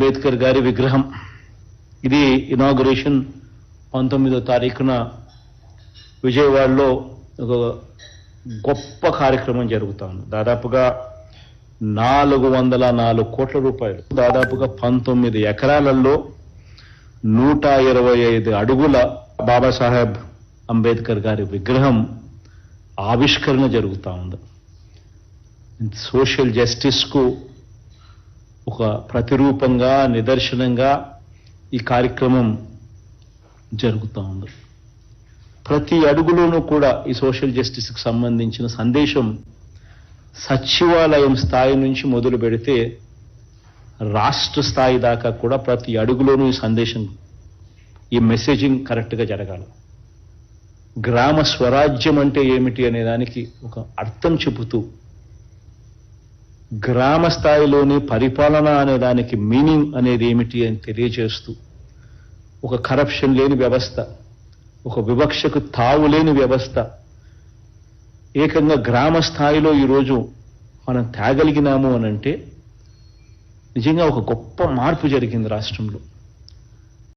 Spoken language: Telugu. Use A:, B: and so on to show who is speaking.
A: అంబేద్కర్ గారి విగ్రహం ఇది ఇనాగరేషన్ 19వ తారీఖున విజయవాడలో ఒక గొప్ప కార్యక్రమం జరుగుతా ఉంది. దాదాపుగా 404 కోట్ల రూపాయలు, దాదాపుగా 19 ఎకరాలలో 125 అడుగుల బాబాసాహెబ్ అంబేద్కర్ గారి విగ్రహం ఆవిష్కరణ జరుగుతూ ఉంది. సోషల్ జస్టిస్కు ఒక ప్రతిరూపంగా, నిదర్శనంగా ఈ కార్యక్రమం జరుగుతూ ఉంది. ప్రతి అడుగులోనూ కూడా ఈ సోషల్ జస్టిస్కి సంబంధించిన సందేశం సచివాలయం స్థాయి నుంచి మొదలు పెడితే రాష్ట్ర స్థాయి దాకా కూడా ప్రతి అడుగులోనూ ఈ సందేశం, ఈ మెసేజింగ్ కరెక్ట్గా జరగాలి. గ్రామ స్వరాజ్యం అంటే ఏమిటి అనే దానికి ఒక అర్థం చెబుతూ, గ్రామ స్థాయిలోని పరిపాలన అనే దానికి మీనింగ్ అనేది ఏమిటి అని తెలియజేస్తూ, ఒక కరప్షన్ లేని వ్యవస్థ, ఒక వివక్షకు తావు లేని వ్యవస్థ, ఏకంగా గ్రామ స్థాయిలో ఈరోజు మనం తేగలిగినాము అనంటే నిజంగా ఒక గొప్ప మార్పు జరిగింది రాష్ట్రంలో.